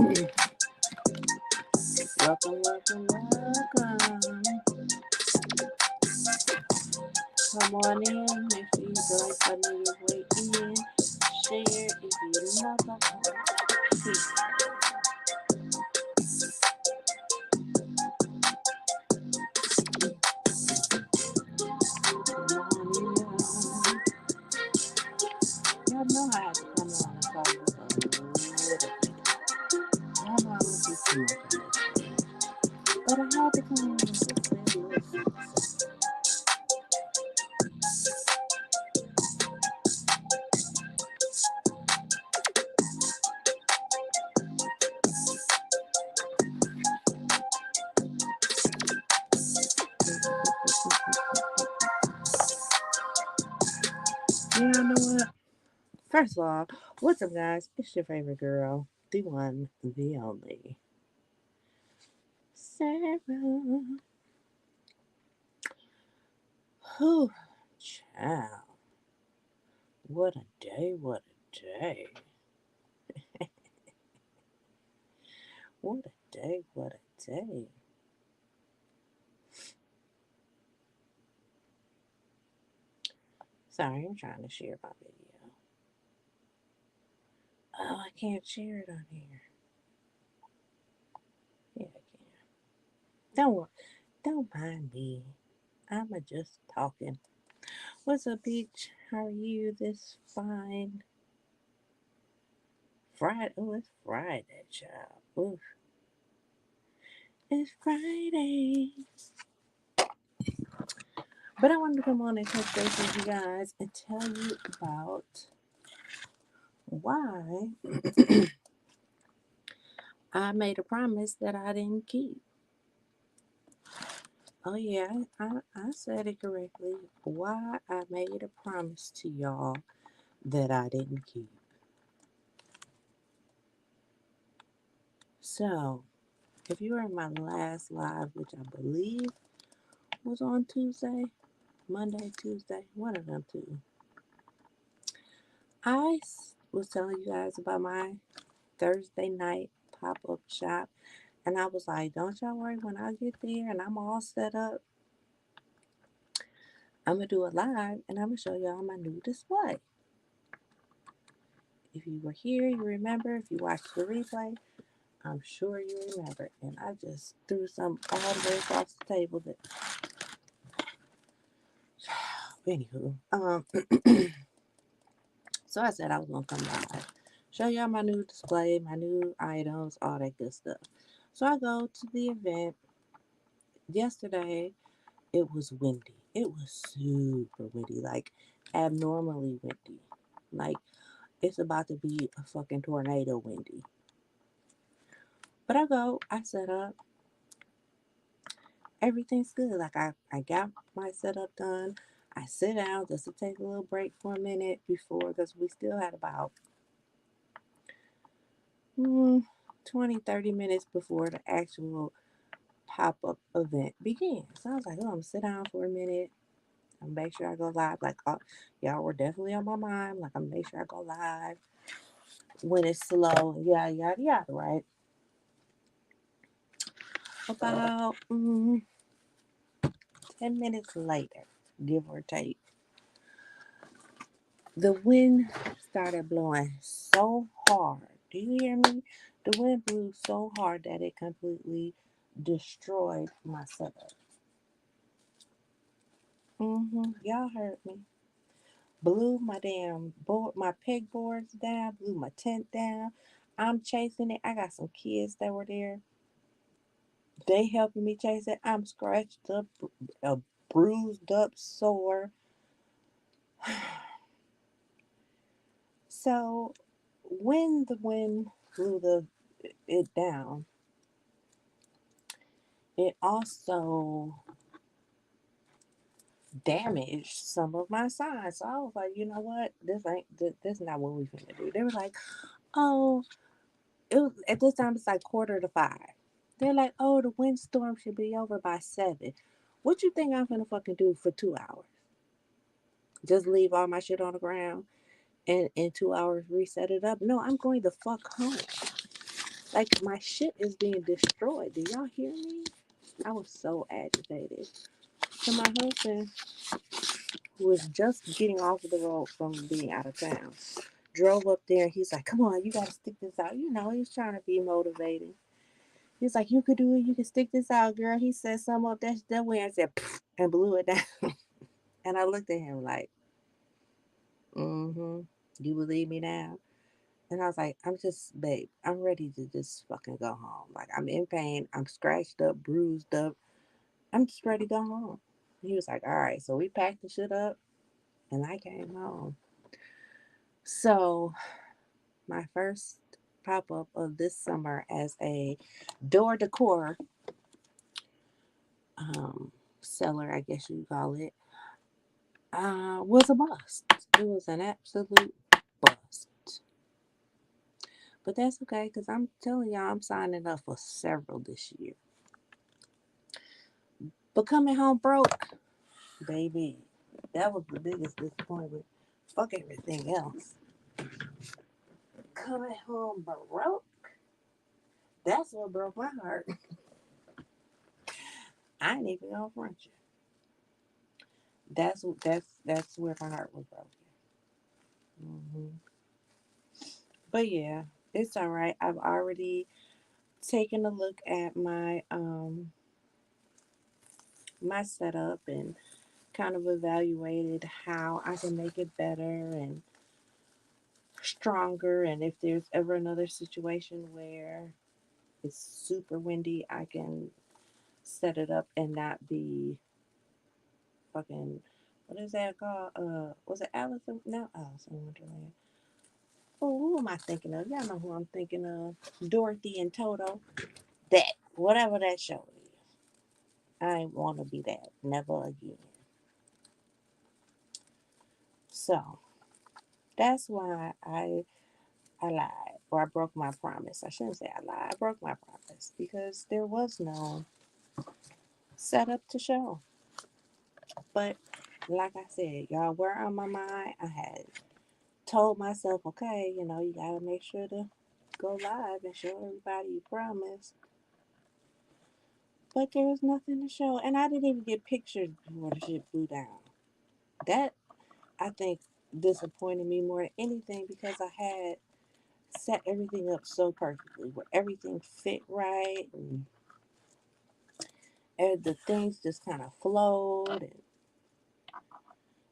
Welcome, welcome, welcome. Come on in. Make sure you hit the like button on your way in. Share if you motherfucker. Peace. Come on in. Y'all know I had to come on and talk just a little bit. Y'all know I don't do too much on this shit. But I had to come on and just say a little something. You know what? First of all, what's up, guys? It's your favorite girl, the one, the only, Sarah. Whew, child. What a day, what a day. What a day, what a day. Sorry, I'm trying to share my video. Oh, I can't share it on here. Yeah, I can. Don't worry. Don't mind me. I'm just talking. What's up, Peach? How are you this fine Friday? Oh, it's Friday, child. Oof. It's Friday. But I wanted to come on and touch base with you guys and tell you about why I made a promise that I didn't keep. Oh, yeah, I said it correctly. Why I made a promise to y'all that I didn't keep. So, if you were in my last live, which I believe was on Tuesday, Monday, Tuesday, one of them two, was telling you guys about my Thursday night pop up shop. And I was like, don't y'all worry, when I get there and I'm all set up, I'm going to do a live and I'm going to show y'all my new display. If you were here, you remember. If you watched the replay, I'm sure you remember. And I just threw some all the way across the table. That, anywho, so I said I was going to come live, show y'all my new display, my new items, all that good stuff. So I go to the event. Yesterday, it was windy. It was super windy, like abnormally windy. Like it's about to be a fucking tornado windy. But I set up, everything's good. Like I got my setup done. I sit down just to take a little break for a minute before, because we still had about 20-30 minutes before the actual pop-up event begins. So I was like, oh, I'm gonna sit down for a minute and make sure I go live. Like, y'all were definitely on my mind. Like, I'm make sure I go live when it's slow. Yada yada yada. Right. About 10 minutes later, give or take, the wind started blowing so hard. Do you hear me? The wind blew so hard that it completely destroyed my setup. Y'all heard me. Blew my damn board, my pegboards down, blew my tent down. I'm chasing it. I got some kids that were there. They helping me chase it. I'm scratched up, bruised up, sore. So when the wind blew it down, it also damaged some of my signs. So I was like, you know what? This not what we finna do. They were like, oh, it was, at this time it's like 4:45. They're like, oh, the windstorm should be over by 7. What you think I'm finna fucking do for 2 hours? Just leave all my shit on the ground and in 2 hours reset it up? No, I'm going the fuck home. Like my shit is being destroyed. Do y'all hear me? I was so agitated. So my husband, who was just getting off of the road from being out of town, drove up there. He's like, "Come on, you gotta stick this out." You know, he's trying to be motivating. He's like, "You could do it. You can stick this out, girl." He said some up that way and said, "Pfft," and blew it down. And I looked at him like, "Mm-hmm. You believe me now?" And I was like, "I'm just, babe. I'm ready to just fucking go home. Like I'm in pain. I'm scratched up, bruised up. I'm just ready to go home." He was like, "All right." So we packed the shit up, and I came home. So my first pop up of this summer as a door decor um, seller, I guess you call it, was a bust. It was an absolute bust. But that's okay because I'm telling y'all, I'm signing up for several this year. But coming home broke, baby, that was the biggest disappointment. Fuck everything else. Coming home broke, that's what broke my heart. I ain't even gonna front you. That's where my heart was broken. Hmm. But yeah, it's all right. I've already taken a look at my setup and kind of evaluated how I can make it better and stronger. And if there's ever another situation where it's super windy, I can set it up and not be fucking, what is that called? Was it Alice? No, Alice in Wonderland. Oh, who am I thinking of? Y'all know who I'm thinking of. Dorothy and Toto. That, whatever that show is. I ain't want to be that. Never again. So that's why I lied, or I broke my promise. I shouldn't say I lied. I broke my promise because there was no setup to show. But like I said, y'all were on my mind. I had told myself, okay, you gotta make sure to go live and show everybody you promised. But there was nothing to show, and I didn't even get pictures before the shit blew down. That I think disappointed me more than anything because I had set everything up so perfectly where everything fit right and the things just kind of flowed. And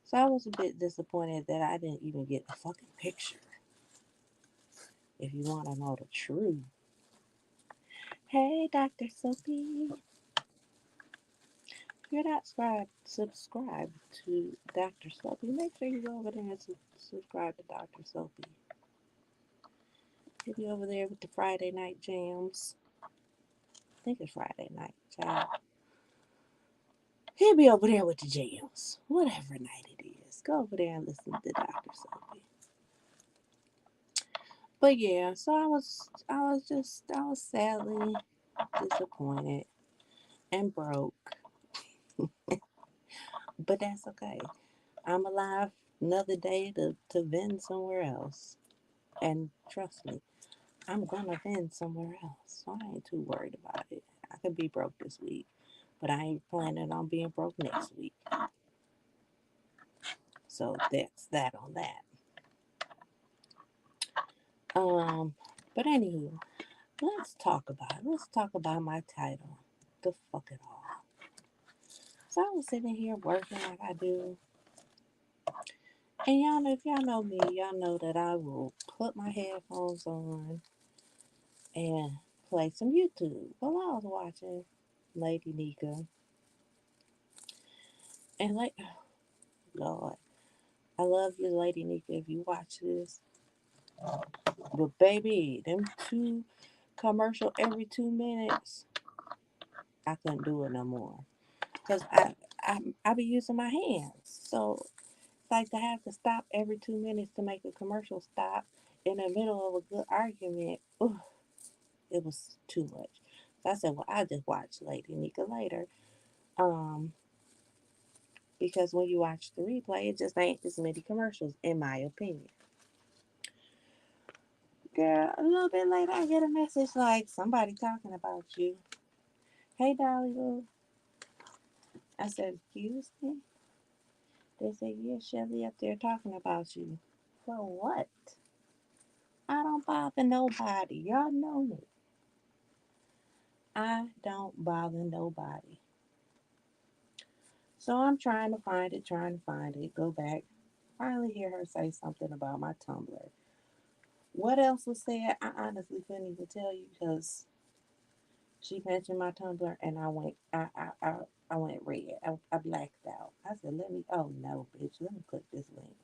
so I was a bit disappointed that I didn't even get a fucking picture. If you want to know the truth. Hey, Dr. Sophie. If you're not subscribe to Dr. Sophie, make sure you go over there and subscribe to Dr. Sophie. He'll be over there with the Friday night jams. I think it's Friday night, child. He'll be over there with the jams, whatever night it is. Go over there and listen to Dr. Sophie. But yeah, so I was sadly disappointed and broke, but that's okay. I'm alive another day to vend somewhere else, and trust me, I'm gonna vend somewhere else. So I ain't too worried about it. I could be broke this week, but I ain't planning on being broke next week. So that's that on that. Um, but anywho, let's talk about my title. The fuck it all. So I was sitting here working like I do. And y'all know if y'all know me, y'all know that I will put my headphones on and play some YouTube. Well I was watching Lady Nika and like Lord, I love you Lady Nika if you watch this. But baby, them two commercial every 2 minutes, I couldn't do it no more. Cause I be using my hands. So it's like to have to stop every 2 minutes to make a commercial stop in the middle of a good argument. Ooh, it was too much. So I said, well, I just watch Lady Nika later. Um, because when you watch the replay, it just ain't as many commercials, in my opinion. Girl, a little bit later, I get a message like somebody talking about you. Hey, Dolly Lou. I said, excuse me? They said, yeah, Shelly up there talking about you. For what? I don't bother nobody. Y'all know me. I don't bother nobody. So I'm trying to find it, go back. Finally hear her say something about my Tumblr. What else was said? I honestly couldn't even tell you because she mentioned my Tumblr and I went red. I blacked out. I said, let me, oh no, bitch, let me click this link.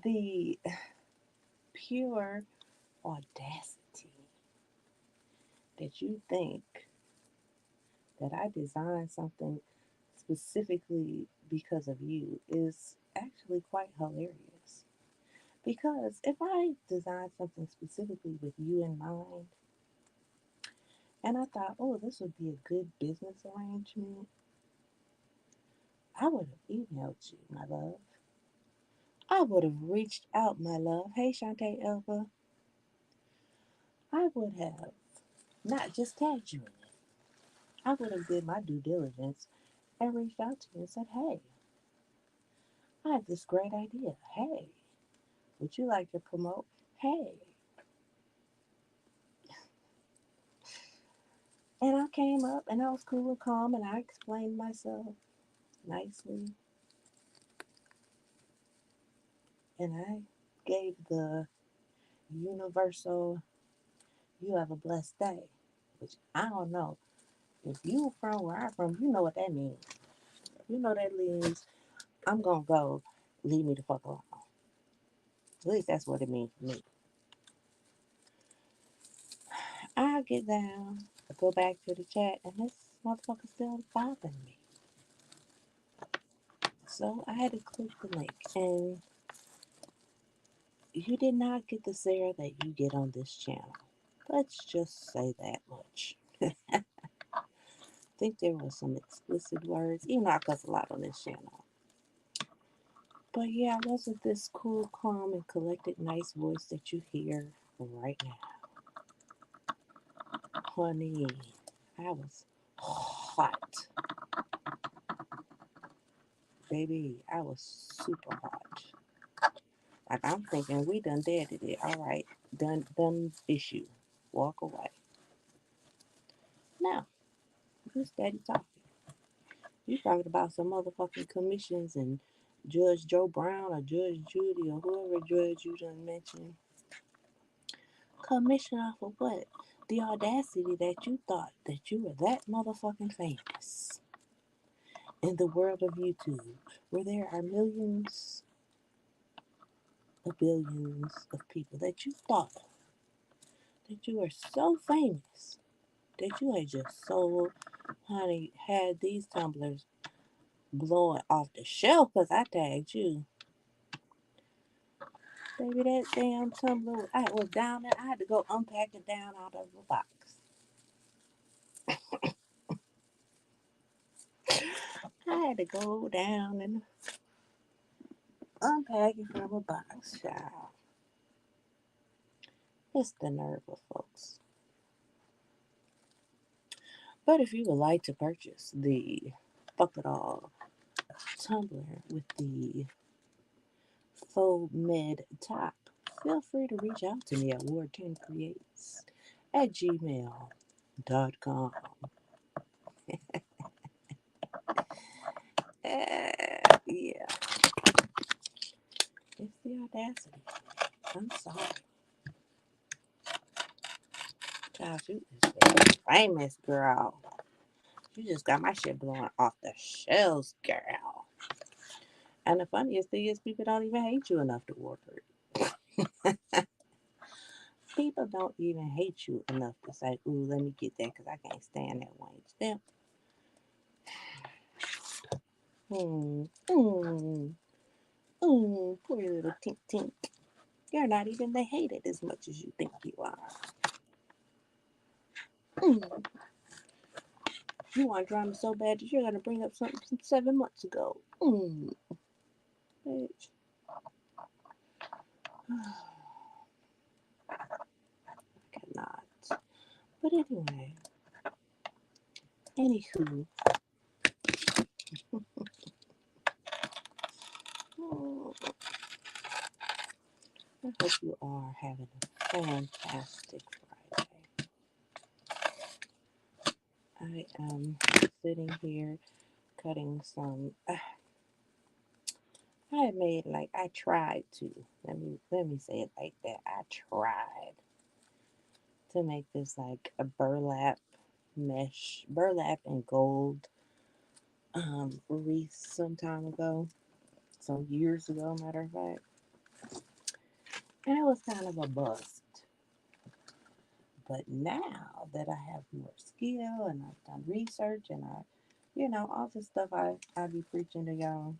The pure audacity that you think that I designed something specifically because of you is actually quite hilarious. Because if I designed something specifically with you in mind, and I thought, oh, this would be a good business arrangement, I would have emailed you, my love. I would have reached out, my love. Hey, Shantae Elba. I would have not just tagged you in it. I would have did my due diligence and reached out to you and said, hey, I have this great idea. Hey, would you like to promote? Hey. And I came up and I was cool and calm and I explained myself nicely. And I gave the universal, you have a blessed day, which I don't know. If you from where I'm from, you know what that means. You know that means I'm going to go, leave me the fuck alone. At least that's what it means to me. I get down, I go back to the chat, and this motherfucker still bothering me. So I had to click the link, and you did not get the Sarah that you get on this channel. Let's just say that much. I think there was some explicit words, even though I cuss a lot on this channel. But yeah, I wasn't this cool, calm, and collected, nice voice that you hear right now. Honey, I was hot. Baby, I was super hot. Like I'm thinking we done deaded it. All right, done issue. Walk away. Now, you steady talking. You talking about some motherfucking commissions and Judge Joe Brown or Judge Judy or whoever judge you done mentioned. Commission off of what? The audacity that you thought that you were that motherfucking famous in the world of YouTube, where there are millions of billions of people that you thought that you were so famous that you had just so, honey, had these tumblers blowing off the shelf because I tagged you. Baby, that damn tumbler, I was down there. I had to go unpack it down out of the box. I had to go down and unpack it from a box, child. It's the nerve of folks. But if you would like to purchase the Fukitol tumbler with the faux med top, feel free to reach out to me at ward10creates at gmail.com. Yeah, it's the audacity. I'm sorry. Child, you is very famous, girl. You just got my shit blowing off the shelves, girl. And the funniest thing is people don't even hate you enough to order it. People don't even hate you enough to say, ooh, let me get that because I can't stand that Wayne stamp. Poor little tink tink. You're not even the hated as much as you think you are. Mm. You want drama so bad that you're going to bring up something from 7 months ago. page. I cannot. But anyway, anywho, I hope you are having a fantastic Friday. I am sitting here cutting some. I had made like I tried to. Let me say it like that. I tried to make this like a burlap and gold wreath some time ago, some years ago, matter of fact, and it was kind of a bust. But now that I have more skill and I've done research and all the stuff I be preaching to y'all,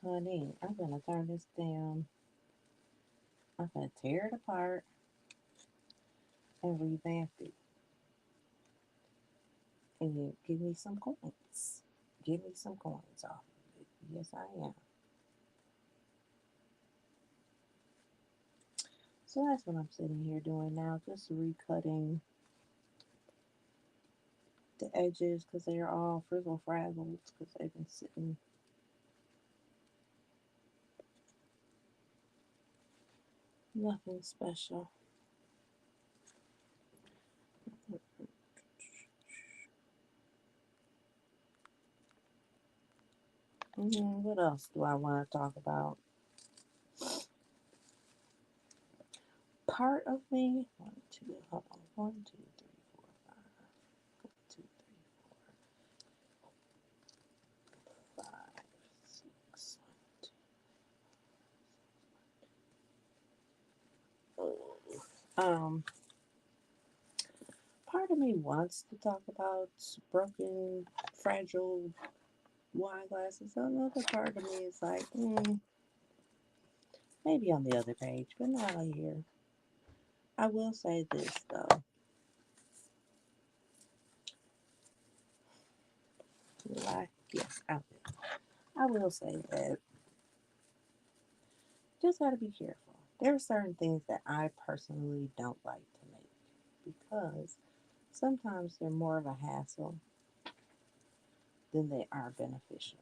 honey, I'm gonna turn this down. I'm gonna tear it apart and revamp it and give me some coins. Give me some coins off of it. Yes, I am. So that's what I'm sitting here doing now, just recutting the edges because they are all frizzle frazzled because they've been sitting. Nothing special. What else do I want to talk about? Part of me, one, two, hold on, one, two, three, four, five, one, two, three, four, five, six, one, two. Part of me wants to talk about broken, fragile wine glasses. Another part of me is like, maybe on the other page, but not here. I will say this though. Yes, I will. I will say that just got to be careful. There are certain things that I personally don't like to make because sometimes they're more of a hassle than they are beneficial.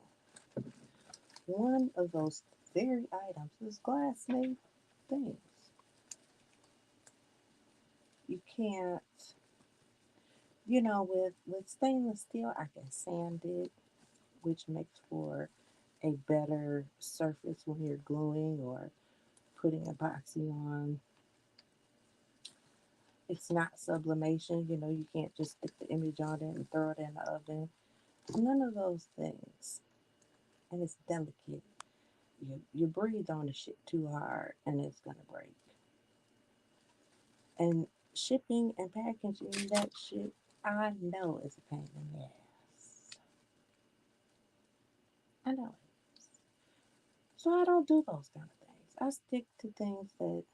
One of those very items is glass made things. You can't, with stainless steel, I can sand it, which makes for a better surface when you're gluing or putting epoxy on. It's not sublimation, you can't just stick the image on it and throw it in the oven. None of those things. And it's delicate. You breathe on the shit too hard and it's gonna break. And shipping and packaging that shit, I know it's a pain in the ass. I know it is. So I don't do those kind of things. I stick to things that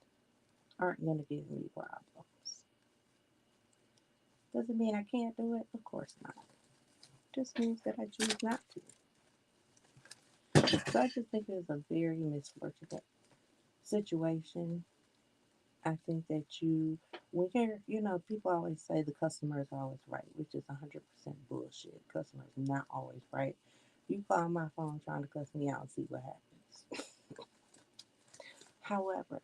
aren't gonna give me problems. Doesn't mean I can't do it? Of course not. Just means that I choose not to. So I just think it was a very misfortunate situation. I think that when people always say the customer is always right, which is 100% bullshit. Customer is not always right. You call my phone trying to cuss me out and see what happens. However,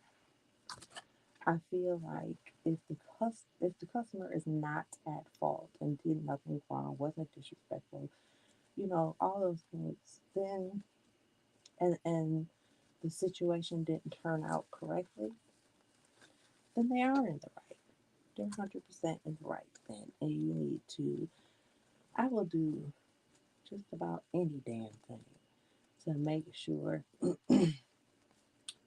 I feel like if the customer is not at fault and did nothing wrong, wasn't disrespectful, all those things, then and the situation didn't turn out correctly, then they are in the right. They're 100% in the right then. And you need to, I will do just about any damn thing to make sure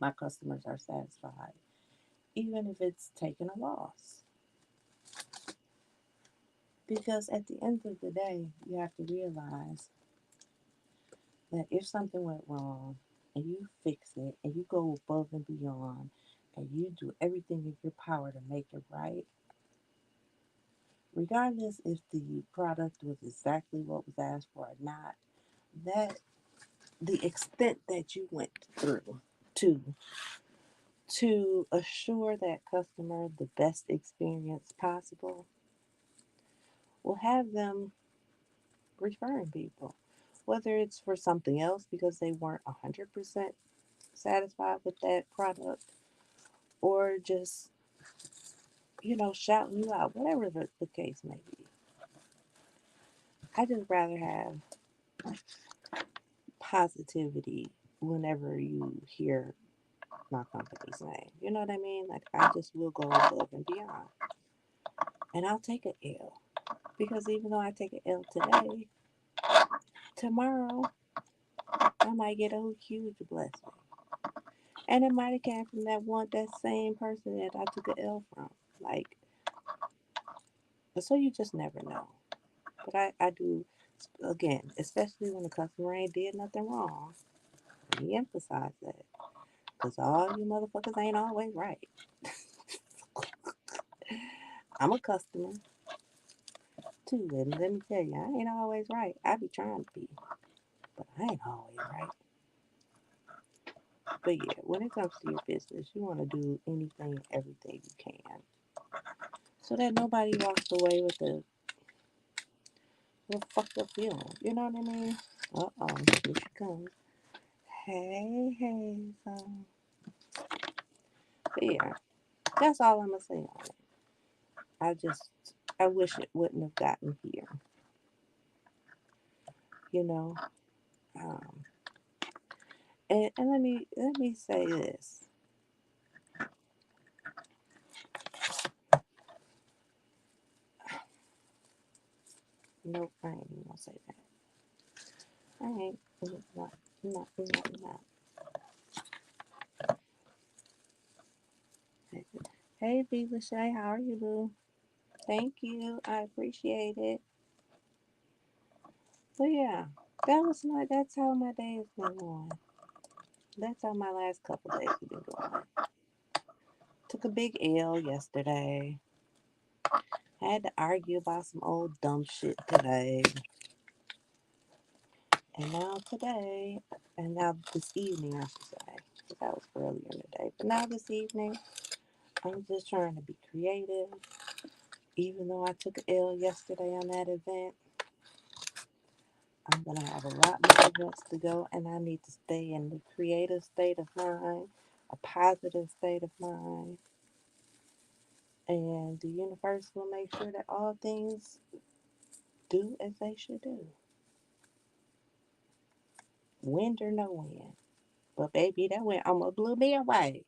my customers are satisfied, even if it's taking a loss. Because at the end of the day, you have to realize that if something went wrong and you fix it and you go above and beyond and you do everything in your power to make it right, regardless if the product was exactly what was asked for or not, that the extent that you went through to assure that customer the best experience possible will have them referring people, whether it's for something else because they weren't 100% satisfied with that product, or just, shouting you out, whatever the case may be. I just rather have positivity whenever you hear my company's name. You know what I mean? Like, I just will go above and beyond. And I'll take an L. Because even though I take an L today, tomorrow I might get a huge blessing. And it might have came from that same person that I took an L from. Like, so you just never know. But I do, again, especially when the customer ain't did nothing wrong. Let me emphasize that. Because all you motherfuckers ain't always right. I'm a customer too. And let me tell you, I ain't always right. I be trying to be. But I ain't always right. But yeah, when it comes to your business, you want to do anything, everything you can. So that nobody walks away with a fucked up feeling. You know what I mean? Uh-oh, here she comes. Hey, hey, so. But yeah, that's all I'm going to say on it. I wish it wouldn't have gotten here. You know? Um, and let me say this. Nope, I ain't even gonna say that. I ain't not. Hey, B. Lachey, how are you, boo? Thank you. I appreciate it. But yeah, that's how my day has been going. That's how my last couple days have been going. Took a big L yesterday. Had to argue about some old dumb shit today. And now this evening, I should say, because that was earlier in the day. But now this evening, I'm just trying to be creative. Even though I took an L yesterday on that event, I'm going to have a lot more events to go, and I need to stay in the creative state of mind, a positive state of mind, and the universe will make sure that all things do as they should do. Wind or no wind. But baby, that wind almost blew me away.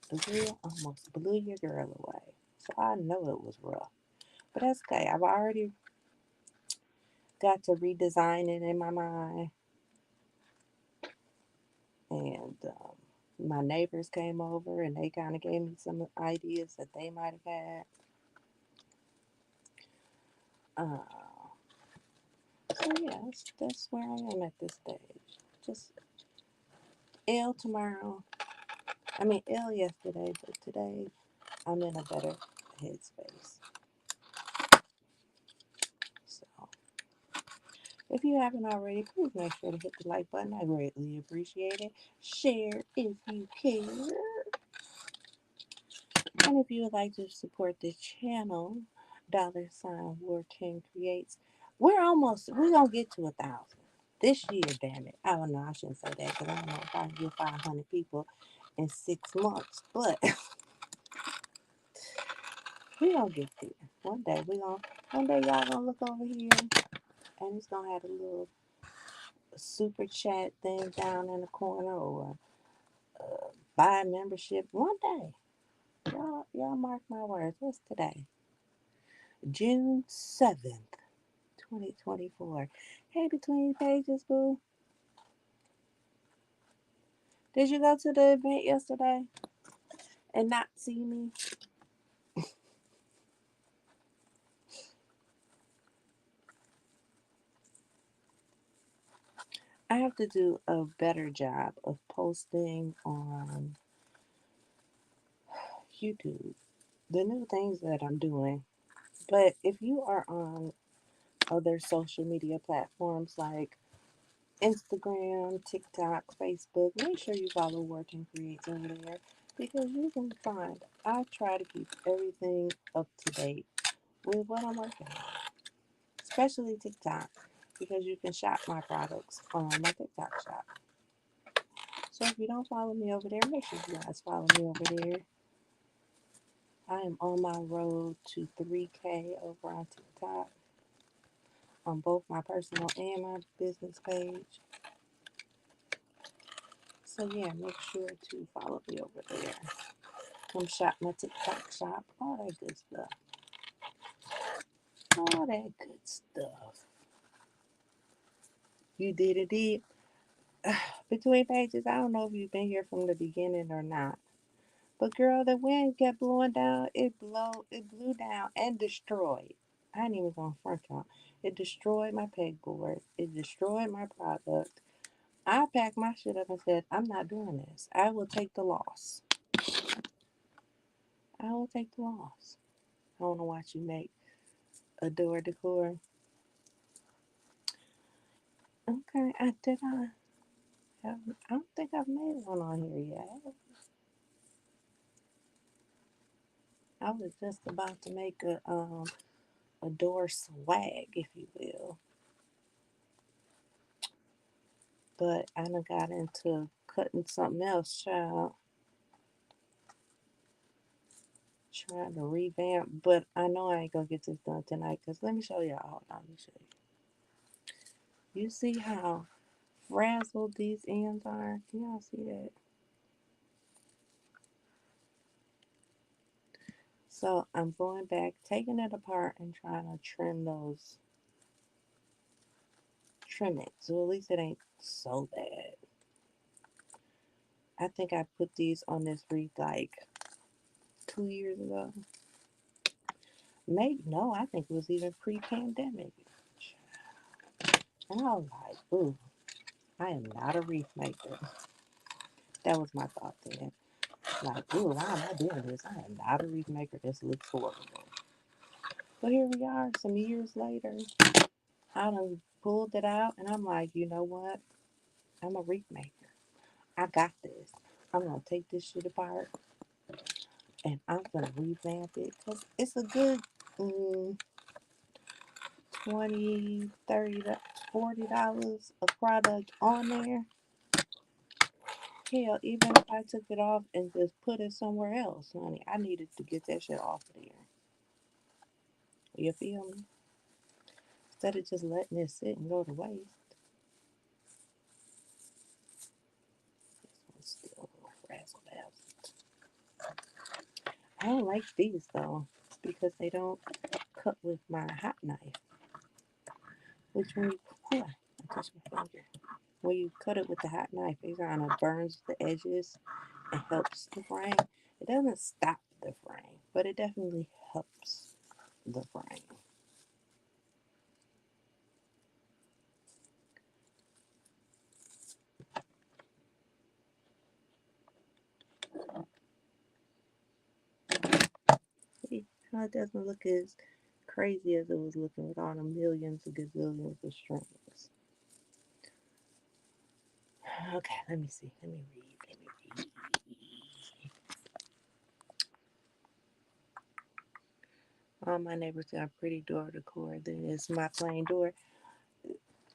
The wind almost blew your girl away. So I know it was rough. But that's okay. I've already got to redesign it in my mind. And my neighbors came over and they kind of gave me some ideas that they might have had. So yeah, that's where I am at this stage. Just L tomorrow. I mean L yesterday, but today I'm in a better headspace. So if you haven't already, please make sure to hit the like button. I greatly appreciate it. Share if you care. And if you would like to support the channel, $War10 creates. We're gonna get to 1,000 this year, damn it. I don't know, I shouldn't say that because I don't know if I can get 500 people in 6 months, but we gonna get there. One day y'all gonna look over here and it's gonna have a little super chat thing down in the corner, or buy membership one day. Y'all mark my words. What's today? June 7th. 2024. Hey, Between Pages, boo. Did you go to the event yesterday and not see me? I have to do a better job of posting on YouTube the new things that I'm doing. But if you are on other social media platforms like Instagram, TikTok, Facebook. Make sure you follow Work and Create over there because you can find. I try to keep everything up to date with what I'm working on, especially TikTok because you can shop my products on my TikTok shop. So if you don't follow me over there, make sure you guys follow me over there. I am on my road to 3K over on TikTok on both my personal and my business page. So yeah, make sure to follow me over there. Come shop my TikTok shop, all that good stuff. All that good stuff. You did it, did. Between pages, I don't know if you've been here from the beginning or not. But girl, the wind kept blowing down. It blew down and destroyed. I ain't even gonna front y'all. It destroyed my pegboard. It destroyed my product. I packed my shit up and said, I'm not doing this. I will take the loss. I will take the loss. I wanna watch you make a door decor. Okay, I don't think I've made one on here yet. I was just about to make a door swag, if you will. But I done got into cutting something else, child. Trying to revamp, but I know I ain't gonna get this done tonight. Cause let me show y'all. Hold on, let me show you. You see how frazzled these ends are? Can y'all see that? So I'm going back, taking it apart, and trying to trim it. So at least it ain't so bad. I think I put these on this wreath like 2 years ago. Maybe no, I think it was even pre-pandemic. And I was like, ooh, I am not a wreath maker. That was my thought then. Like, ooh, why am I doing this? I am not a wreath maker. This looks horrible. But here we are, some years later. I done pulled it out, and I'm like, you know what? I'm a wreath maker. I got this. I'm gonna take this shit apart, and I'm gonna revamp it because it's a good mm, 20, 30, $40 of product on there. Hell, even if I took it off and just put it somewhere else, honey, I needed to get that shit off of there. You feel me? Instead of just letting it sit and go to waste. This one's still a little frazzled out. I don't like these though because they don't cut with my hot knife. Which when you, yeah, I touched my finger. When you cut it with the hot knife, it kind of burns the edges and helps the frame. It doesn't stop the frame, but it definitely helps the frame. See how it doesn't look as crazy as it was looking with all the millions of gazillions of strings. Okay, let me see. Let me read. Let me read. All my neighbors got pretty door decor. Then it's my plain door.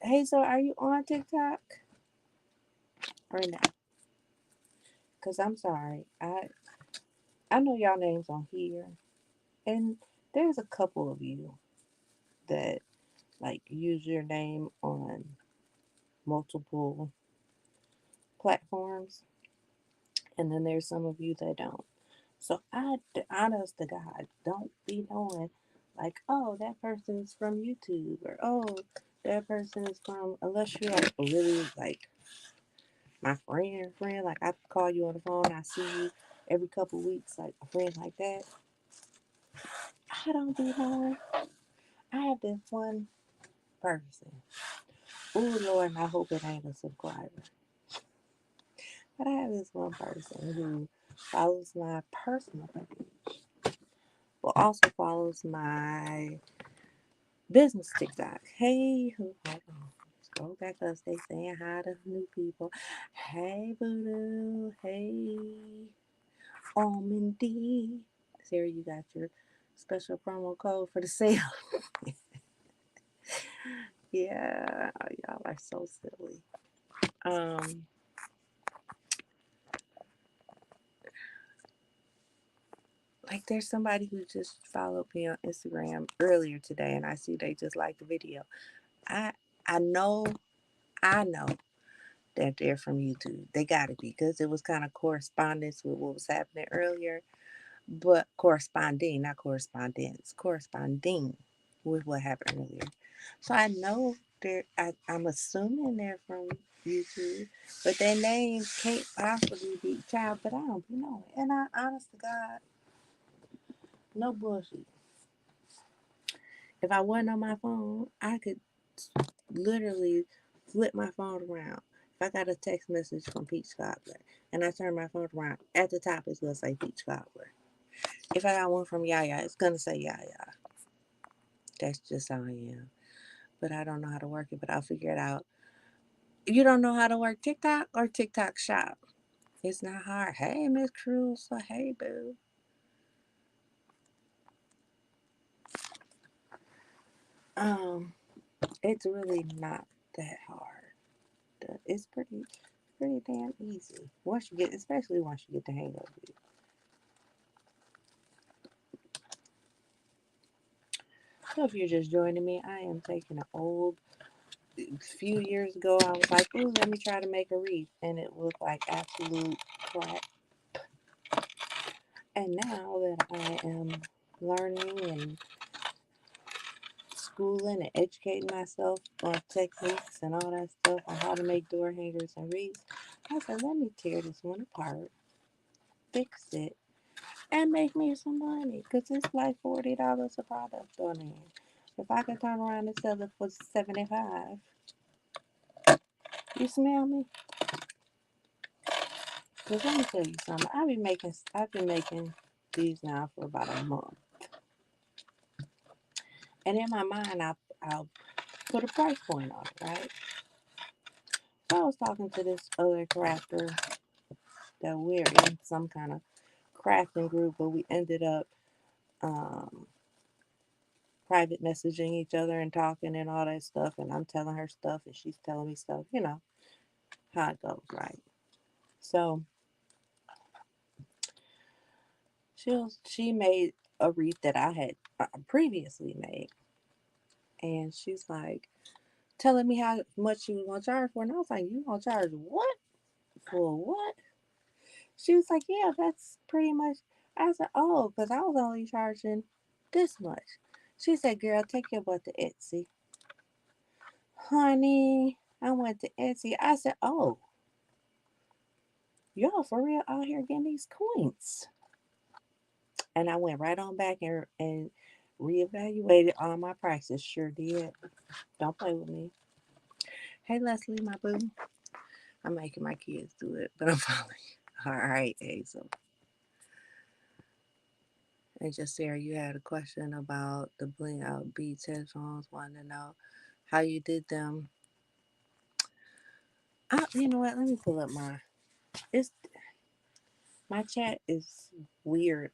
Hey, so are you on TikTok or not? Cause I'm sorry, I know y'all names on here, and there's a couple of you that like use your name on multiple platforms, and then there's some of you that don't. So honest to God, don't be knowing like, oh, that person's from YouTube or oh, that person is from unless you're like really like my friend. Like I call you on the phone, I see you every couple weeks, like a friend like that. I don't be knowing. I have this one person. Oh Lord, and I hope it ain't a subscriber. But I have this one person who follows my personal page, but also follows my Business TikTok. Hey, who? Hold on. Scroll back up. Stay saying hi to new people. Hey, Voodoo. Hey, Almondy. Sarah, you got your special promo code for the sale. Yeah, y'all are so silly. Um, like there's somebody who just followed me on Instagram earlier today, and I see they just liked the video. I I know I know that they're from YouTube. They got to be because it was kind of correspondence with what was happening earlier, but corresponding, not correspondence, corresponding with what happened earlier. So I know I'm assuming they're from YouTube, but their names can't possibly be child. But I don't know. And I, honest to God, no bullshit. If I wasn't on my phone, I could literally flip my phone around. If I got a text message from Peach Cobbler and I turn my phone around, at the top it's gonna say Peach Cobbler. If I got one from Yaya, it's gonna say Yaya. That's just how I am. But I don't know how to work it, but I'll figure it out. You don't know how to work TikTok or TikTok Shop? It's not hard. Hey, Miss Cruz. So, hey, boo. Um, it's really not that hard. It's pretty damn easy. Once you get, especially once you get the hang of it. So if you're just joining me, I am taking an old. A few years ago, I was like, "Ooh, let me try to make a wreath," and it looked like absolute crap. And now that I am learning and schooling and educating myself on techniques and all that stuff on how to make door hangers and wreaths, I said, let me tear this one apart, fix it, and make me some money. Because it's like $40 a product on there. If I could turn around and sell it for 75, you smell me? Because let me tell you something. I've been making these now for about a month. And in my mind, I'll put a price point on it, right? So I was talking to this other crafter that we're in some kind of crafting group, but we ended up um, private messaging each other and talking and all that stuff. And I'm telling her stuff and she's telling me stuff, how it goes, right? So she made a wreath that I had previously made. And she's like, telling me how much she was going to charge for. And I was like, you going to charge what? For what? She was like, yeah, that's pretty much. I said, oh, because I was only charging this much. She said, girl, take your butt to Etsy. Honey, I went to Etsy. I said, oh, y'all for real out here getting these coins. And I went right on back and reevaluated all my prices. Sure did. Don't play with me. Hey, Leslie, my boo. I'm making my kids do it, but I'm following. All right, Hazel. And just Sarah, you had a question about the bling out Beats headphones. Wanted to know how you did them. You know what? Let me pull up my. It's my chat is weird.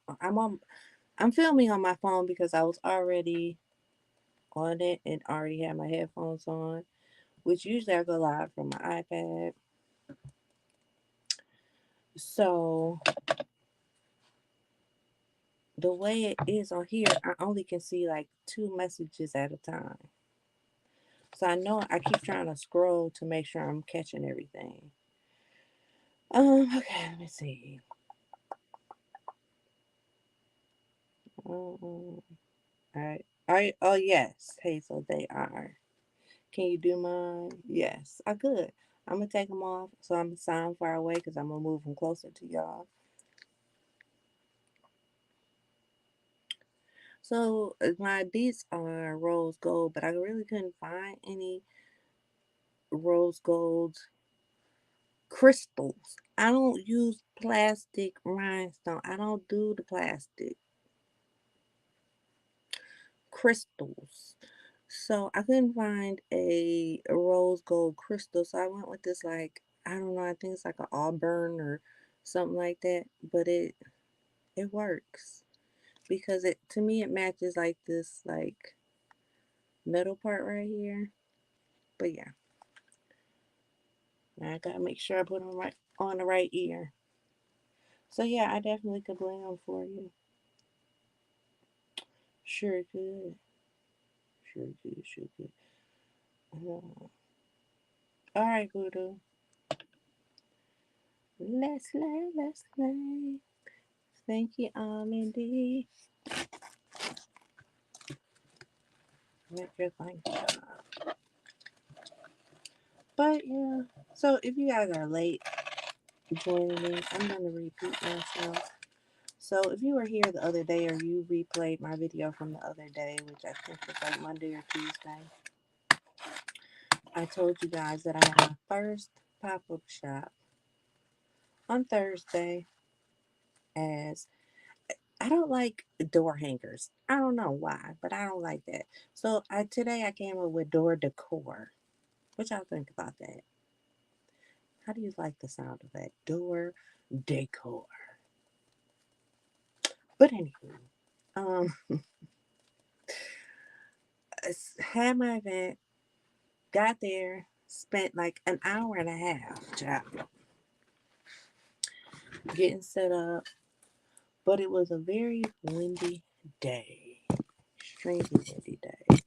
I'm filming on my phone because I was already on it and already had my headphones on, which usually I go live from my iPad. So the way it is on here, I only can see like two messages at a time. So I know I keep trying to scroll to make sure I'm catching everything. Okay, let me see. All right. Oh yes, Hazel, they are. Can you do mine? Yes, I could. I'm gonna take them off so I'm sound far away because I'm gonna move them closer to y'all. So these are rose gold, but I really couldn't find any rose gold crystals. I don't use plastic rhinestone. I don't do the plastic crystals. So I couldn't find a rose gold crystal, so I went with this like I don't know, I think it's like an auburn or something like that, but it works because it to me it matches like this like middle part right here. But yeah, now I gotta make sure I put them right on the right ear. So yeah, I definitely could bling them for you. Sure could, sure could, sure could. All right, Voodoo. Let's play, let's play. Thank you, Mindy. Make your thing. But yeah, so if you guys are late joining me, I'm gonna repeat myself. So if you were here the other day or you replayed my video from the other day, which I think was like Monday or Tuesday, I told you guys that I had my first pop-up shop on Thursday as I don't like door hangers. I don't know why, but I don't like that. So today I came up with door decor. What y'all think about that? How do you like the sound of that? Door decor. But anywho, um, had my event, got there, spent like an hour and a half, child, getting set up. But it was a very windy day, extremely windy day.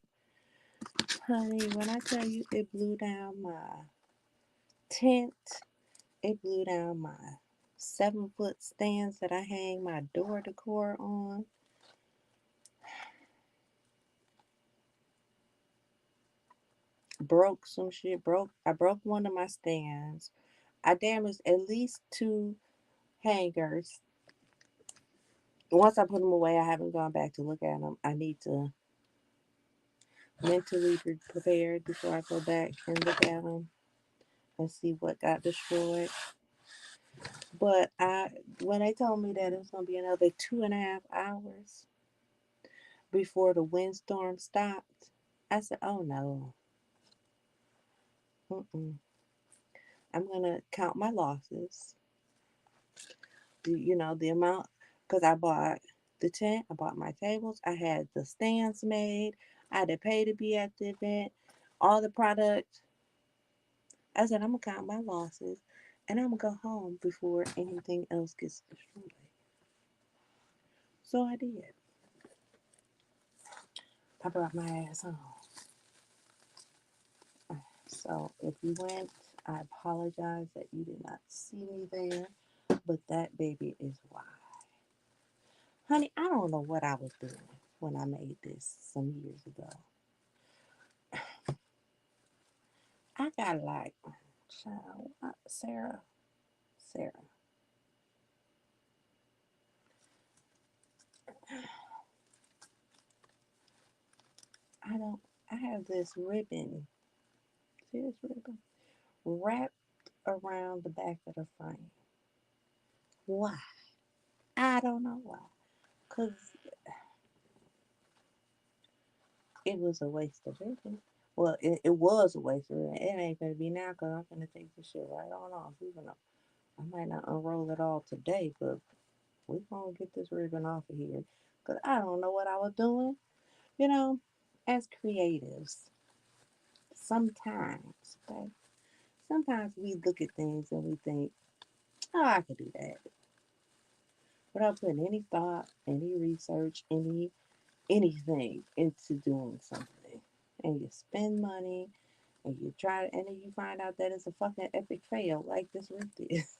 Honey, when I tell you it blew down my tent, it blew down my 7-foot stands that I hang my door decor on. Broke some shit. I broke one of my stands. I damaged at least 2 hangers. Once I put them away, I haven't gone back to look at them. I need to mentally be prepared before I go back and look at them and see what got destroyed. But when they told me that it was gonna be another 2.5 hours before the windstorm stopped, I said, "Oh no, mm-mm. I'm gonna count my losses. The amount because I bought the tent, I bought my tables, I had the stands made, I had to pay to be at the event, all the product. I said, I'm gonna count my losses and I'm gonna go home before anything else gets destroyed. So I did. I brought my ass home. So if you went, I apologize that you did not see me there, but that baby is why. Honey, I don't know what I was doing when I made this some years ago. I got like, child, Sarah. I don't, I have this ribbon, see this ribbon, wrapped around the back of the frame. Why? I don't know why. Because it was a waste of ribbon. Well, it was a waste of ribbon. It ain't gonna be now because I'm gonna take this shit right on off. Even though I might not unroll it all today, but we gonna get this ribbon off of here. Because I don't know what I was doing. You know, as creatives, sometimes, okay? Sometimes we look at things and we think, oh, I could do that. Without putting any thought, any research, anything into doing something. And you spend money and you try and then you find out that it's a fucking epic fail like this roof is.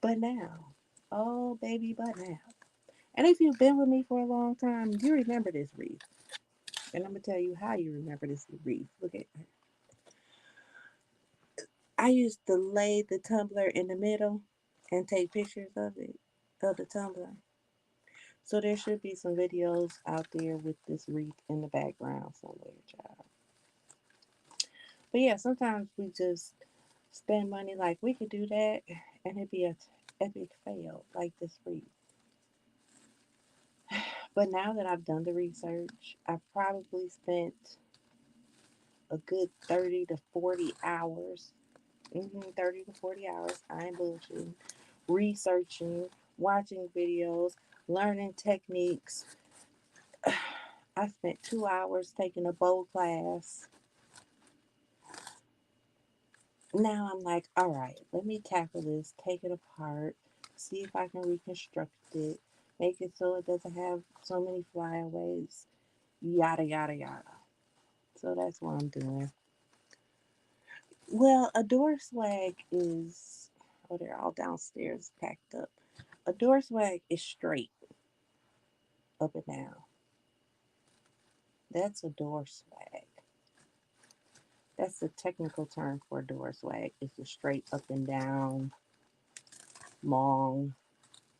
But now, oh baby, but now. And if you've been with me for a long time, you remember this wreath. And I'm gonna tell you how you remember this wreath. Look at I used to lay the tumbler in the middle and take pictures of it, of the tumbler. So there should be some videos out there with this wreath in the background somewhere, child. But yeah, sometimes we just spend money like we could do that and it'd be a epic fail like this wreath. But now that I've done the research, I've probably spent a good 30 to 40 hours. 30 to 40 hours. I ain't bullshitting. Researching, watching videos, learning techniques. I spent 2 hours taking a bow class. Now I'm like, all right, let me tackle this, take it apart, see if I can reconstruct it, make it so it doesn't have so many flyaways, yada, yada, yada. So that's what I'm doing. Well, a door swag is, oh, they're all downstairs packed up. A door swag is straight up and down. That's a door swag. That's the technical term for a door swag. It's a straight up and down, long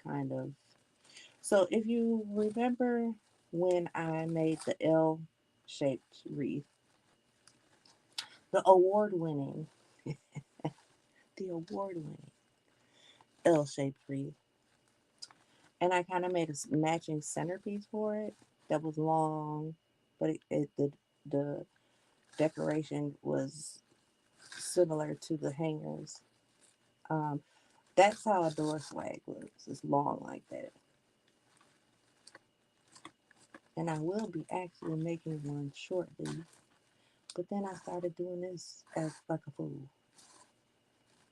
kind of. So if you remember when I made the L shaped wreath, the award winning, the award winning L shaped wreath, and I kind of made a matching centerpiece for it that was long, but the decoration was similar to the hangers. Um, that's how a door swag looks. It's long like that. And I will be actually making one shortly. But then I started doing this as like a fool.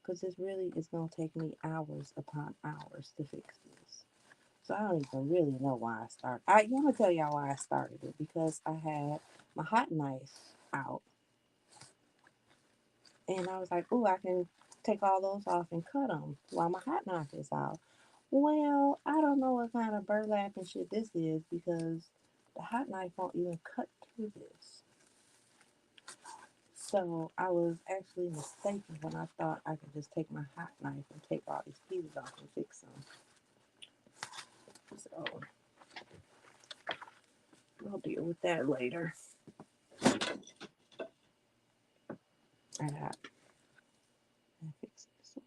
Because this really is going to take me hours upon hours to fix this. So I don't even really know why I started. I'm going to tell y'all why I started it. Because I had my hot knife out. And I was like, oh, I can take all those off and cut them while my hot knife is out. Well, I don't know what kind of burlap and shit this is because the hot knife won't even cut through this. So I was actually mistaken when I thought I could just take my hot knife and take all these pieces off and fix them. So I'll deal with that later. I got I fix this one.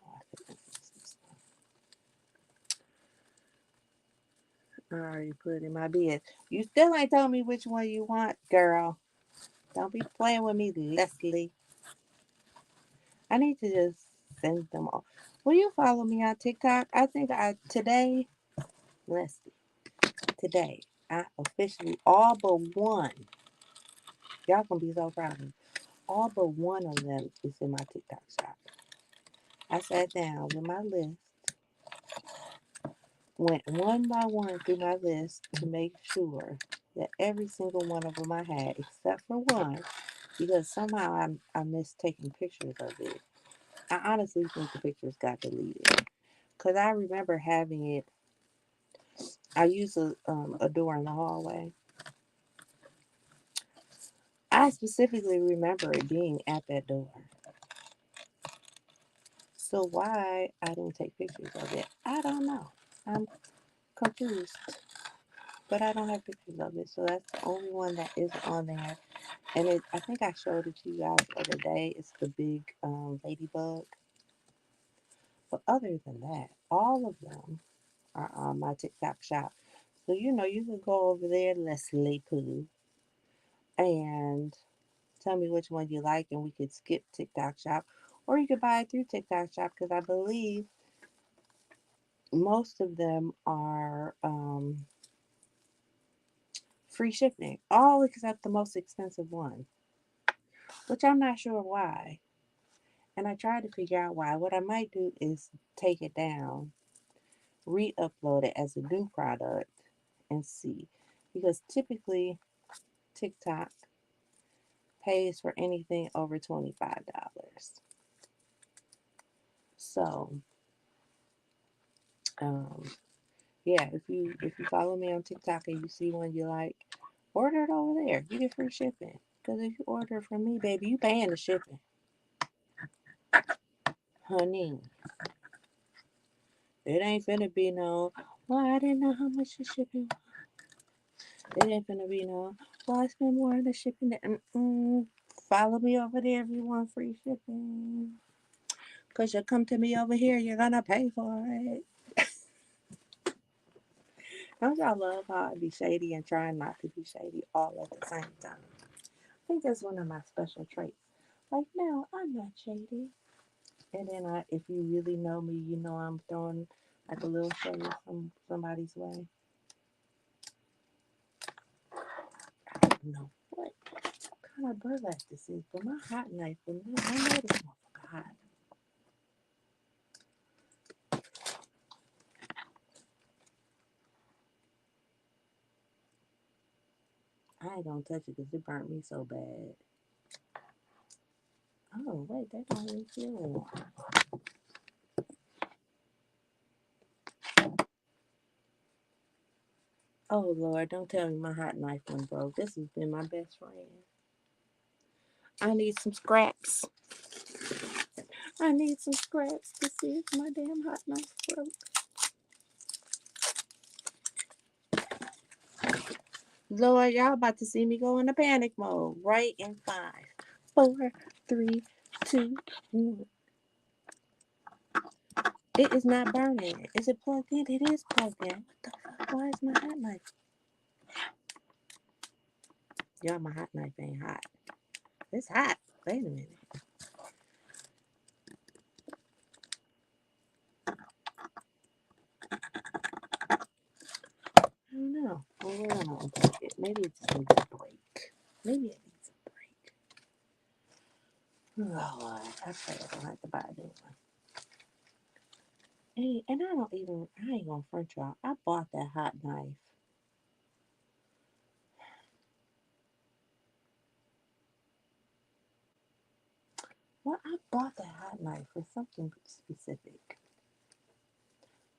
No, I couldn't fix this one. I already put it in my bed. You still ain't told me which one you want, girl. Don't be playing with me, Leslie. I need to just send them all. Will you follow me on TikTok? I think today, Leslie, today, I officially all but one. Y'all gonna be so proud of me. All but one of them is in my TikTok shop. I sat down with my list, went one by one through my list to make sure that every single one of them I had, except for one, because somehow I missed taking pictures of it. I honestly think the pictures got deleted because I remember having it. I use a door in the hallway. I specifically remember it being at that door. So why I didn't take pictures of it, I don't know. I'm confused, but I don't have pictures of it. So that's the only one that is on there. And I think I showed it to you guys the other day. It's the big ladybug. But other than that, all of them are on my TikTok shop. So you know you can go over there, Leslie Pooh, and tell me which one you like, and we could skip TikTok shop, or you could buy it through TikTok shop because I believe most of them are free shipping, all except the most expensive one, which I'm not sure why. And I tried to figure out why. What I might do is take it down, re-upload it as a new product, and see, because typically TikTok pays for anything over $25. So, um, yeah, if you follow me on TikTok and you see one you like, order it over there. You get free shipping. Because if you order from me, baby, you paying the shipping, honey. It ain't finna be no. Well, I didn't know how much the shipping. It ain't finna be no. Well, I spend more on the shipping. Follow me over there if you want free shipping. Cause you come to me over here, you're gonna pay for it. Don't y'all love how I be shady and trying not to be shady all at the same time? I think that's one of my special traits. Like, no, I'm not shady. And then if you really know me, you know I'm throwing like a little shade somebody's way. I don't know what kind of burlap this is, but my hot knife will I know this motherfucker hot. I ain't gonna touch it because it burnt me so bad. Oh, wait, that don't even feel warm. Oh, Lord, don't tell me my hot knife went broke. This has been my best friend. I need some scraps. I need some scraps to see if my damn hot knife broke. Lord, y'all about to see me go into panic mode right in 5, 4, 3, 2, 1. It is not burning. Is it plugged in? It is plugged in. What the fuck? Why is my hot knife? Y'all, my hot knife ain't hot. It's hot. Wait a minute. I don't know. Well, we're gonna unplug it. Maybe it just needs a break. Maybe it needs a break. Oh, Lord. I pray I don't have to buy a new one. Hey, and I ain't gonna front y'all. I bought that hot knife. Well, I bought that hot knife for something specific.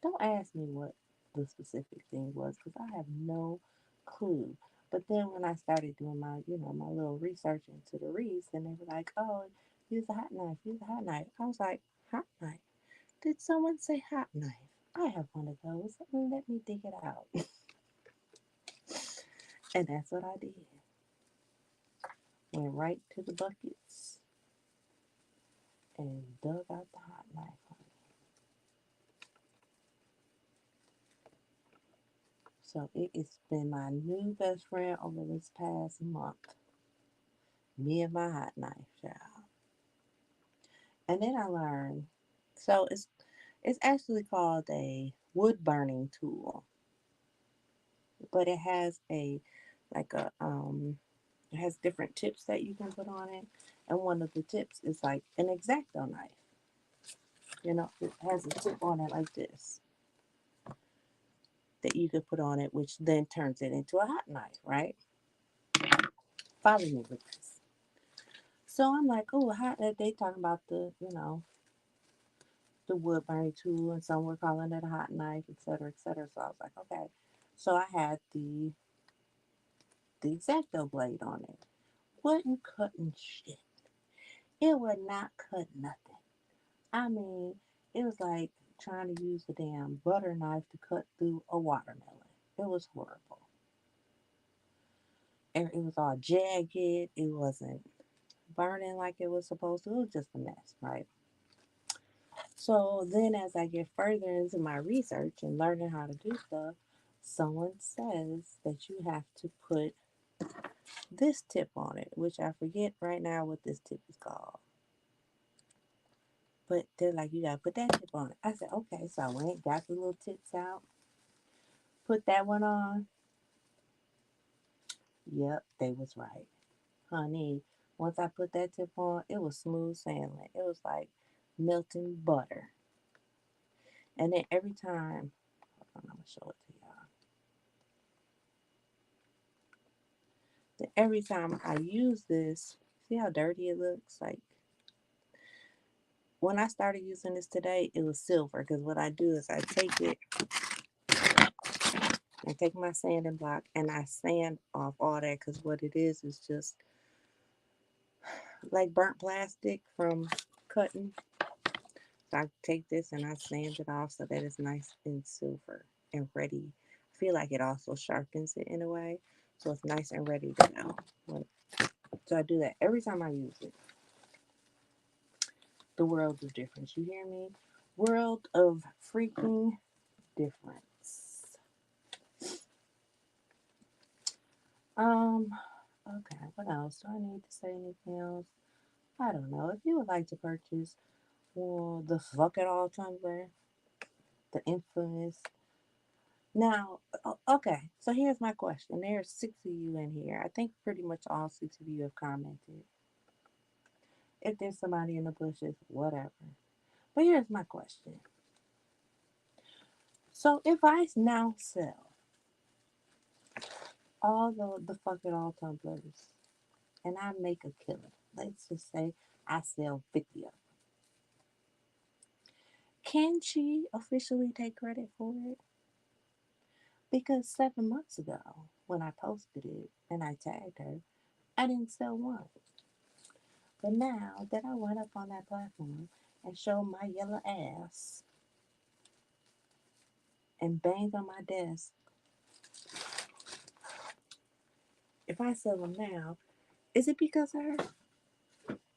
Don't ask me what the specific thing was because I have no clue. But then when I started doing my little research into the reads, and they were like, "Oh, use a hot knife, use a hot knife." I was like, "Hot knife? Did someone say hot knife? I have one of those. Let me dig it out." And that's what I did. Went right to the buckets and dug out the hot knife. So it has been my new best friend over this past month. Me and my hot knife, child. And then I learned, so it's actually called a wood burning tool, but it has it has different tips that you can put on it, and one of the tips is like an X-Acto knife. It has a tip on it like this that you could put on it, which then turns it into a hot knife, right? Follow me with this. So I'm like, oh, they talking about the wood burning tool, and some were calling it a hot knife, et cetera, et cetera. So I was like, okay. So I had the X-Acto blade on it. Wasn't cutting shit. It would not cut nothing. I mean, it was like trying to use a damn butter knife to cut through a watermelon. It was horrible. And it was all jagged. It wasn't burning like it was supposed to. It was just a mess, right? So then, as I get further into my research and learning how to do stuff, someone says that you have to put this tip on it, which I forget right now what this tip is called. But they're like, you gotta put that tip on it. I said, okay. So I went, got the little tips out, put that one on. Yep, they was right. Honey, once I put that tip on, it was smooth sailing. It was like melting butter. And then every time, hold on, I'm gonna show it to y'all. Then every time I use this, see how dirty it looks? Like when I started using this today, it was silver. Because what I do is I take my sanding block and I sand off all that. Because what it is just like burnt plastic from cutting. So I take this and I sand it off so that it's nice and silver and ready. I feel like it also sharpens it in a way. So it's nice and ready to go. So I do that every time I use it. The world of difference. You hear me? World of freaking difference. Um, okay, what else? Do I need to say anything else? I don't know. If you would like to purchase, well, the fuck it all tumbler, the infamous. Now, okay, so here's my question. There are six of you in here. I think pretty much all six of you have commented. If there's somebody in the bushes, whatever. But here's my question. So if I now sell all the fuck it all tumblers and I make a killing, let's just say I sell 50 of them, can she officially take credit for it? Because 7 months ago, when I posted it and I tagged her, I didn't sell one. But now that I went up on that platform and showed my yellow ass and banged on my desk, if I sell them now, is it because of her,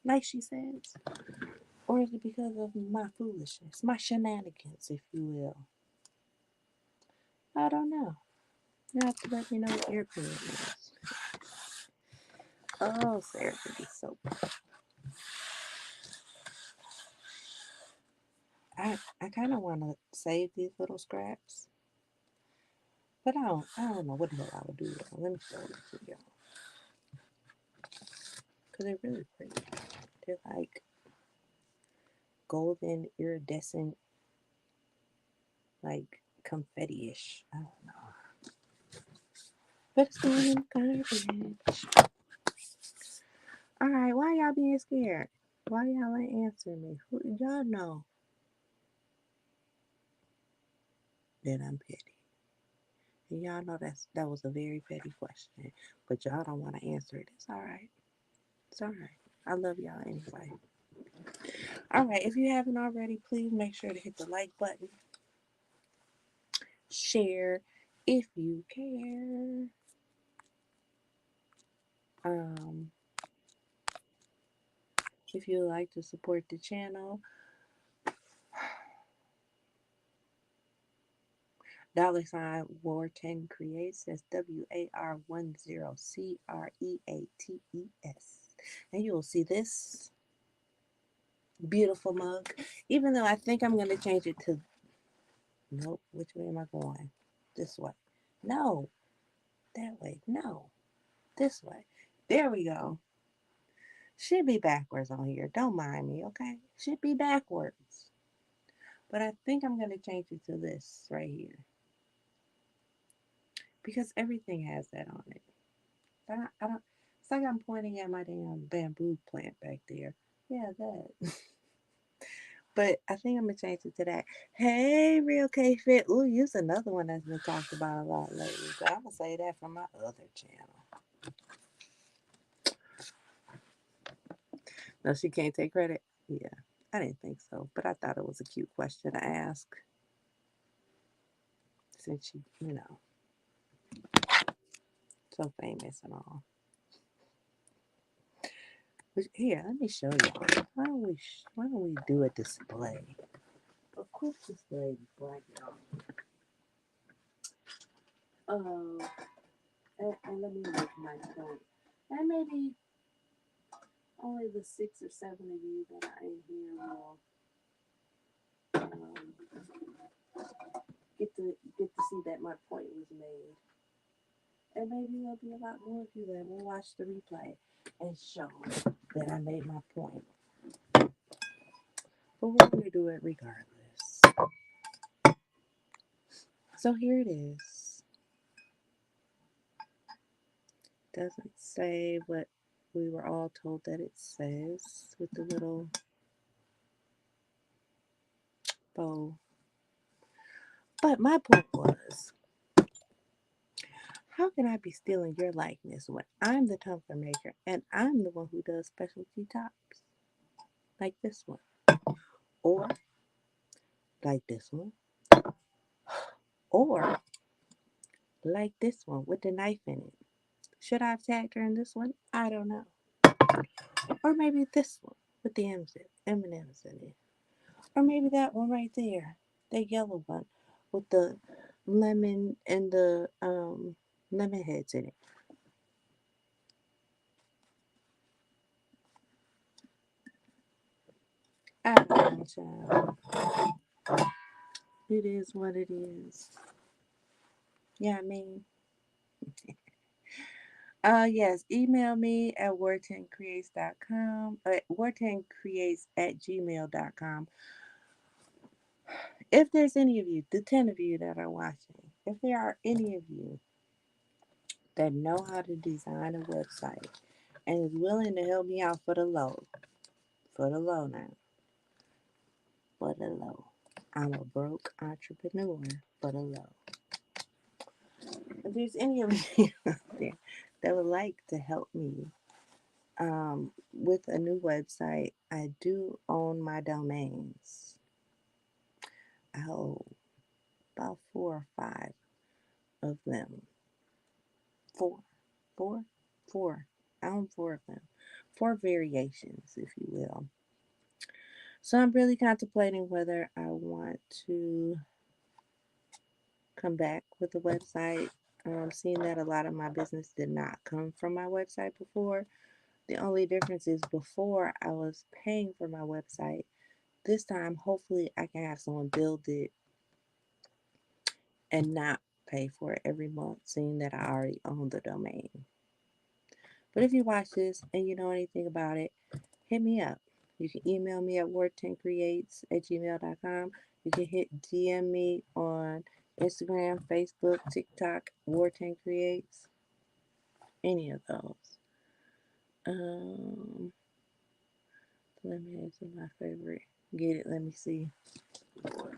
like she says? Or is it because of my foolishness, my shenanigans, if you will? I don't know. You have to let me know what your opinion is. Oh, Sarah could be so. I kind of want to save these little scraps, but I don't know what the hell I would do with them. Let me show them to y'all, cause they're really pretty. They're like golden iridescent, like confetti-ish. I don't know, but it's going in garbage. All right, why y'all being scared? Why y'all ain't answering me? Y'all know that I'm petty. And y'all know that was a very petty question. But y'all don't want to answer it. It's all right. It's all right. I love y'all anyway. All right. If you haven't already, please make sure to hit the like button. Share if you care. Um, if you would like to support the channel, $War10 Creates. That's WAR10CREATES. And you will see this beautiful mug. Even though I think I'm going to change it to, nope, which way am I going? This way. No, that way. No, this way. There we go. Should be backwards on here. Don't mind me, okay? Should be backwards. But I think I'm going to change it to this right here. Because everything has that on it. I don't, it's like I'm pointing at my damn bamboo plant back there. Yeah, that. But I think I'm gonna change it to that. Hey, Real K Fit. Ooh, use another one that's been talked about a lot lately. But I'm gonna say that from my other channel. No, she can't take credit. Yeah, I didn't think so, but I thought it was a cute question to ask since she, so famous and all. But here, let me show y'all. Why don't we do a display? A quick display before I get off. Um, and let me make my point. And maybe only the 6 or 7 of you that are in here will get to see that my point was made. And maybe there'll be a lot more of you that will watch the replay and show that I made my point. But we're going to do it regardless. So here it is. Doesn't say what we were all told that it says with the little bow. But my point was, how can I be stealing your likeness when I'm the tumbler maker and I'm the one who does specialty tops? Like this one. Or like this one. Or like this one with the knife in it. Should I have tagged her in this one? I don't know. Or maybe this one with the M&M's in it. Or maybe that one right there. The yellow one with the lemon and the lemon heads in it. I don't know, child. It is what it is. Yeah, I mean. Yes, email me at war10creates.com, war10creates at gmail.com. If there's any of you, the 10 of you that are watching, if there are any of you that know how to design a website and is willing to help me out for the low now, for the low. I'm a broke entrepreneur for the low. If there's any of you out there that would like to help me with a new website, I do own my domains. I hold about 4 or 5 of them. Four, four, four. I own 4 of them. 4 variations, if you will. So I'm really contemplating whether I want to come back with a website. Seeing that a lot of my business did not come from my website before. The only difference is before I was paying for my website. This time, hopefully, I can have someone build it and not pay for it every month, seeing that I already own the domain. But if you watch this and you know anything about it, hit me up. You can email me at word10creates at gmail.com. You can hit DM me on Instagram, Facebook, TikTok, War10Creates, any of those. Um, Let me answer my favorite. Get it? Let me see. Lord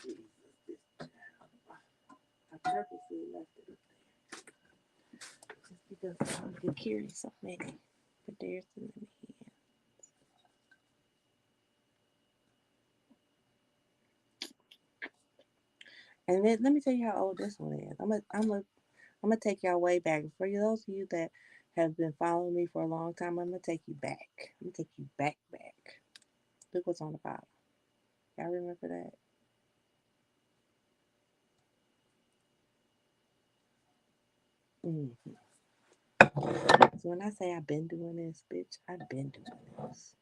Jesus, this child. I purposely left it just because I could carry so many. But there's the lemon here. And then let me tell you how old this one is. I'm gonna take y'all way back. For those of you that have been following me for a long time, I'm gonna take you back. I'm gonna take you back. Look what's on the bottom. Y'all remember that? Mm-hmm. So when I say I've been doing this, bitch, I've been doing this.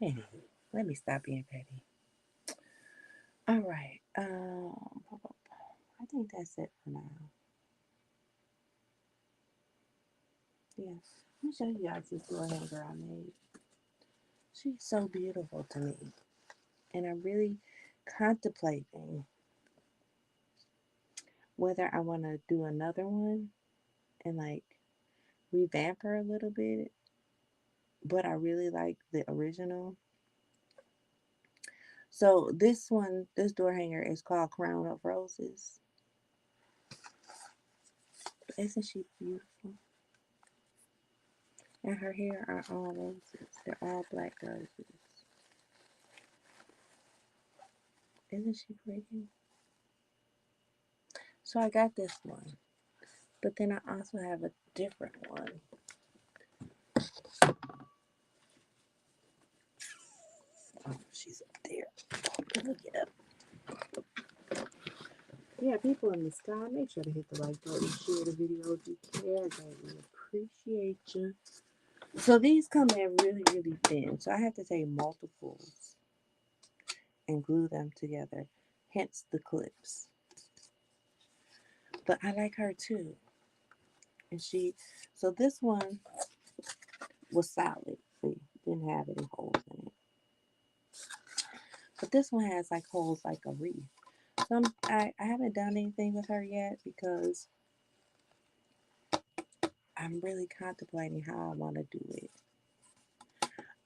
Anyway, let me stop being petty. All right. I think that's it for now. Yeah. Let me show you guys this door hanger I made. She's so beautiful to me. And I'm really contemplating whether I want to do another one and like revamp her a little bit. But I really like the original. So this one, this door hanger is called Crown of Roses. Isn't she beautiful? And her hair are all roses. They're all black roses. Isn't she pretty? So I got this one. But then I also have a different one. Oh, she's up there. Let me get up. Yeah, people in the sky, make sure to hit the like button, share the video if you care. We appreciate you. So these come in really, really thin. So I have to take multiples and glue them together. Hence the clips. But I like her too. And so this one was solid. See, didn't have any holes in it. But this one has like holes like a wreath. So I haven't done anything with her yet because I'm really contemplating how I want to do it.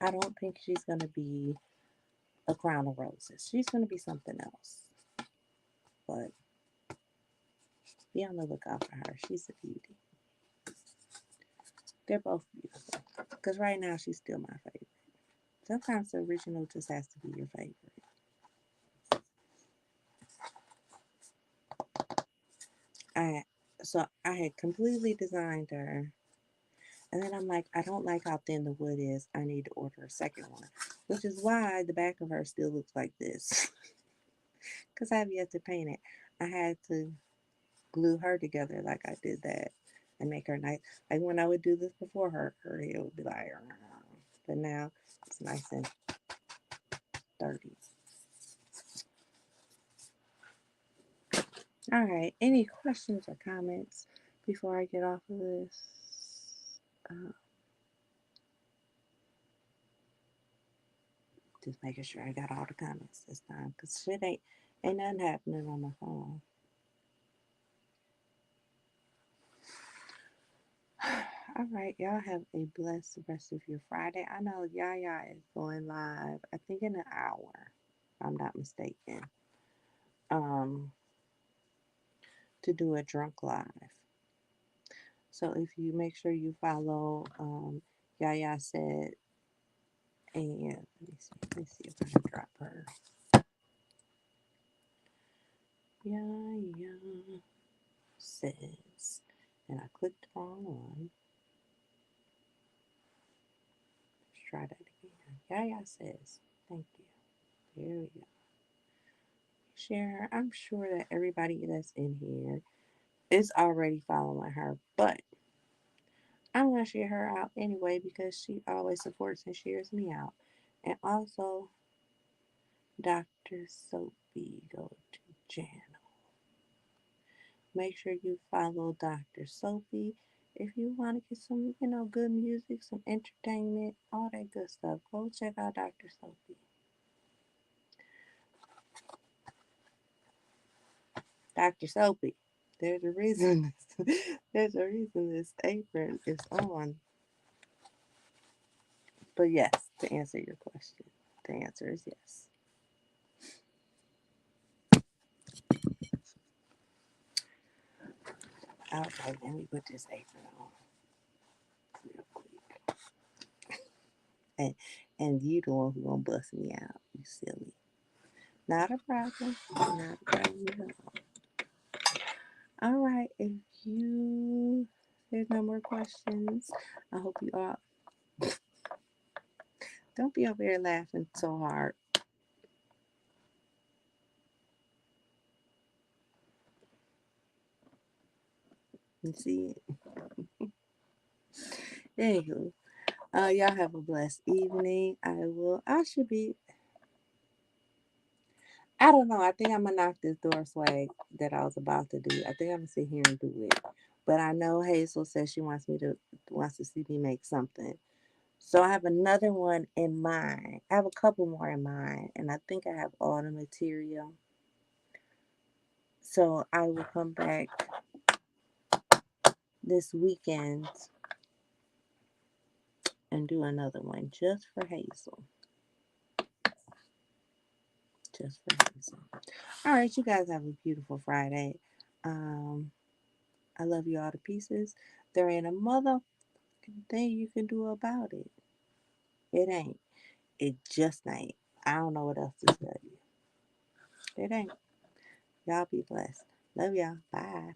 I don't think she's going to be a crown of roses. She's going to be something else. But be on the lookout for her. She's a beauty. They're both beautiful. Because right now she's still my favorite. Sometimes the original just has to be your favorite. I so I had completely designed her. And then I'm like, I don't like how thin the wood is. I need to order a second one. Which is why the back of her still looks like this. Because I have yet to paint it. I had to glue her together like I did that. and make her nice. Like when I would do this before, her hair would be like, but now it's nice and sturdy. All right. Any questions or comments before I get off of this? Just making sure I got all the comments this time, cause shit ain't nothing happening on my phone. All right, y'all have a blessed rest of your Friday. I know Yaya is going live, I think in an hour, if I'm not mistaken, um, to do a drunk live. So if you make sure you follow Yaya said, and let me see if I can drop her. Yaya says, and I clicked the wrong one. Let's try that again. Yaya says, thank you. There we go. Share. I'm sure that everybody that's in here is already following her, but I'm going to share her out anyway because she always supports and shares me out. And also, Dr. Sophie, go to channel. Make sure you follow Dr. Sophie. If you want to get some, good music, some entertainment, all that good stuff, go check out Dr. Sophie. Dr. Sophie. There's a reason. There's a reason this apron is on. But yes, to answer your question, the answer is yes. Okay, let me put this apron on real quick. And you the one who gonna bust me out, you silly. Not a problem. Not a problem at all. All right, if there's no more questions, I hope you all don't be over here laughing so hard. You see it? Anywho, y'all have a blessed evening. I should be, I don't know. I think I'm gonna knock this door swag that I was about to do. I think I'm gonna sit here and do it. But I know Hazel says she wants to see me make something. So I have another one in mind. I have a couple more in mind, and I think I have all the material. So I will come back this weekend and do another one just for Hazel. Just for Hazel. All right, you guys have a beautiful Friday. I love you all to pieces. There ain't a motherfucking thing you can do about it. It ain't. It just ain't. I don't know what else to tell you. It ain't. Y'all be blessed. Love y'all. Bye.